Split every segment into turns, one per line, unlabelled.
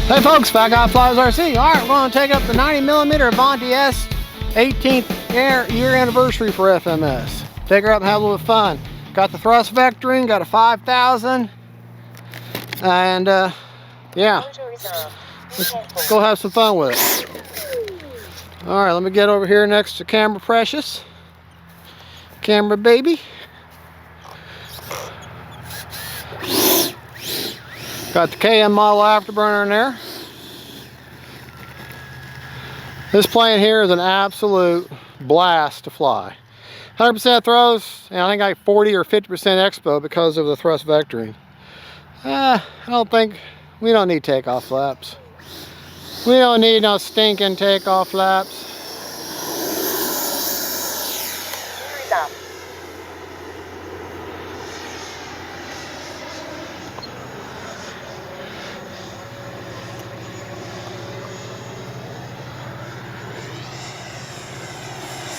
Hey folks, Fat Guy Flies RC. Alright, we're going to take up the 90mm Avanti S 18th year anniversary for FMS. Take her up and have a little fun. Got the thrust vectoring, got a 5000, and yeah, let's go have some fun with it. Alright, let me get over here next to Camera Precious. Camera Baby. Got the KM model afterburner in there. This plane here is an absolute blast to fly. 100% throws, and I think like 40 or 50% expo because of the thrust vectoring. I don't think, we don't need takeoff flaps. We don't need no stinking takeoff flaps.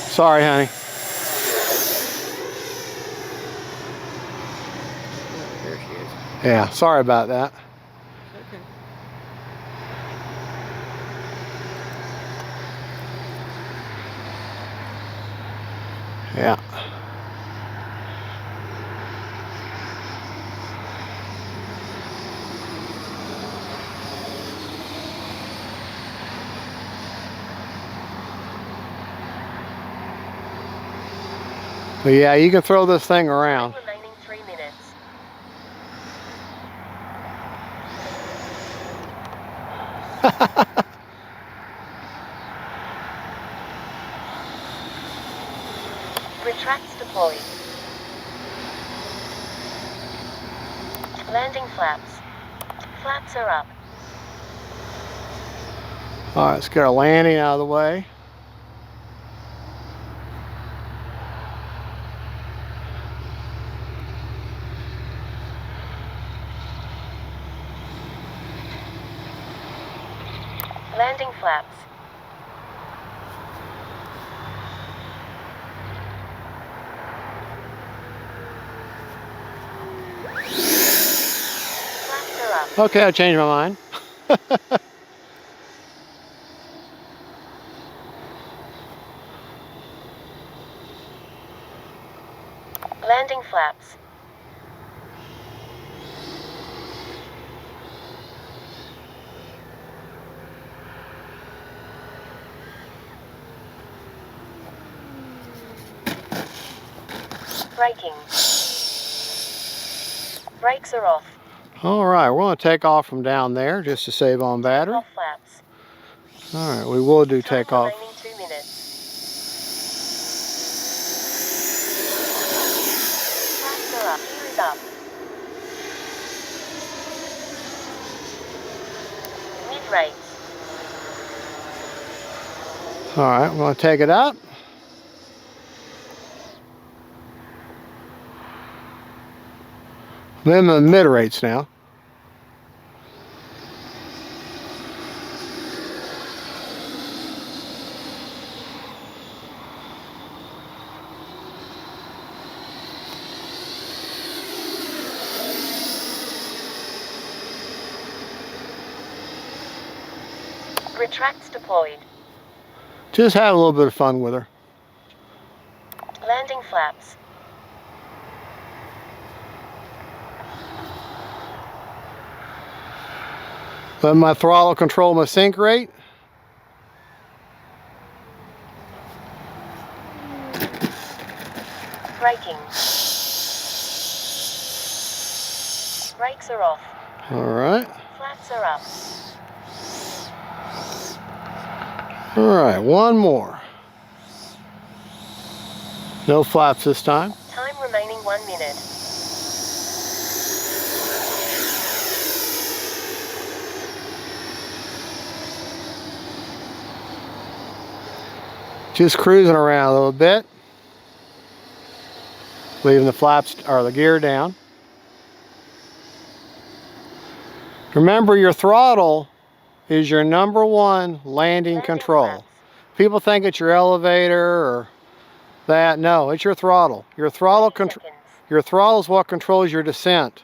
Sorry, honey.
There she is.
Yeah, sorry about that.
Okay.
Yeah. But yeah, you can throw this thing around.
Remaining 3 minutes. Retracts deployed. Landing flaps. Flaps are up.
All right, let's get our landing out of the way.
Landing flaps. Flaps are up.
Okay, I changed my mind.
Landing flaps. Braking. Brakes are off.
All right, we're going to take off from down there just to save on battery.
Off flaps.
All right, we will do
Time
takeoff.
remaining 2 minutes. Flaps are up. Gear is up. Mid-rates.
All right, we're going to take it up. Then the mid rates now.
Retracts deployed.
Just have a little bit of fun with her.
Landing flaps.
Let my throttle control my sink rate.
Braking. Brakes are off.
All right.
Flaps are up.
All right, one more. No flaps this time.
Time remaining 1 minute.
Just cruising around a little bit. Leaving the flaps or the gear down. Remember, your throttle is your #1 landing control. People think it's your elevator or that. No, it's your throttle. Your throttle is what controls your descent.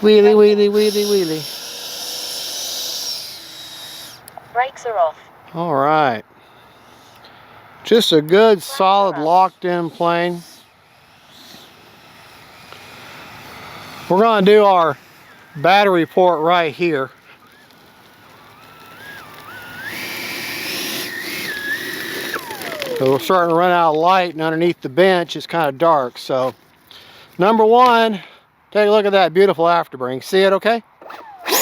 Wheelie, wheelie, wheelie, wheelie.
Brakes are off.
All right. Just a good, solid, locked-in plane. We're going to do our battery report right here. So we're starting to run out of light, and underneath the bench it's kind of dark. So, number one, take a look at that beautiful afterburner. See it okay?
20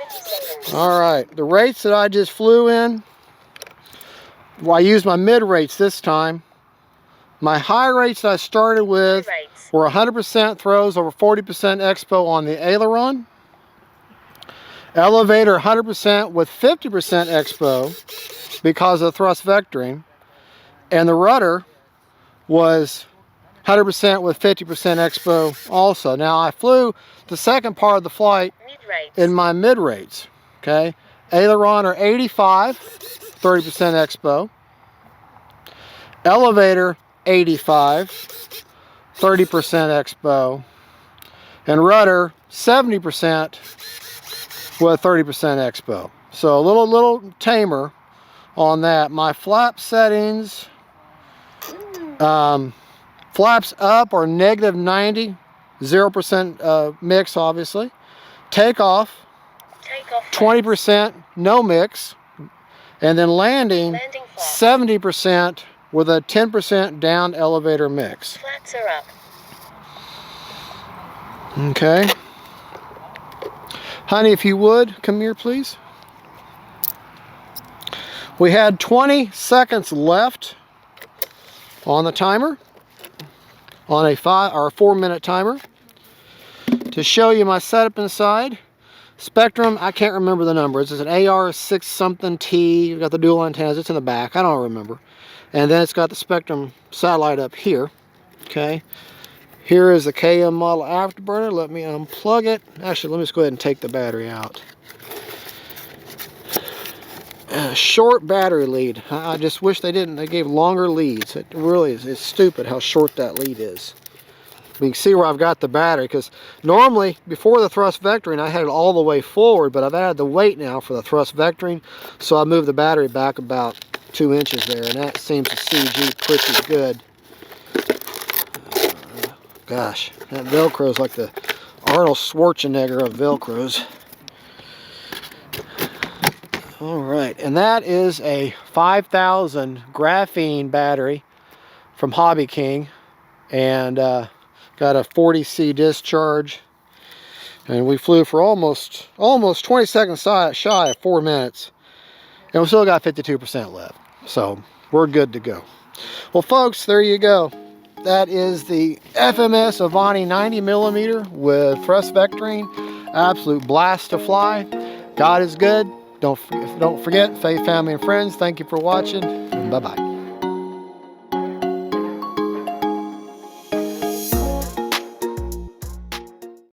seconds.
All right, the rates that I just flew in, well, I used my mid rates this time. My high rates that I started with were 100% throws over 40% expo on the aileron. Elevator 100% with 50% expo because of thrust vectoring. And the rudder was 100% with 50% expo also. Now I flew the second part of the flight in my mid rates. Okay, aileron are 85, 30% expo. Elevator 85, 30% expo. And rudder 70% with 30% expo. So a little tamer on that. My flap settings, flaps up are -90, 0% mix obviously. Takeoff 20% no mix, and then landing 70% with a 10% down elevator mix.
Flats are up.
Okay. Honey, if you would, come here please. We had 20 seconds left on the timer, on a 4-minute timer. To show you my setup inside, Spectrum, I can't remember the numbers. It's an AR6 something T. You've got the dual antennas. It's in the back. I don't remember. And then it's got the Spectrum satellite up here. Okay. Here is the KM model afterburner. Let me unplug it. Actually, let me just go ahead and take the battery out. Short battery lead. I just wish they didn't. They gave longer leads. It really is. It's stupid how short that lead is. You can see where I've got the battery, because normally before the thrust vectoring I had it all the way forward, but I've added the weight now for the thrust vectoring, so I moved the battery back about 2 inches there, and that seems to CG pretty good. Gosh, that Velcro is like the Arnold Schwarzenegger of Velcros. All right, and that is a 5,000 graphene battery from Hobby King, and got a 40C discharge, and we flew for almost 20 seconds shy of 4 minutes, and we still got 52% left, so we're good to go. Well folks, there you go. That is the FMS Avanti 90mm with thrust vectoring. Absolute blast to fly. God is good. Don't forget, faith, family, and friends. Thank you for watching. Bye-bye.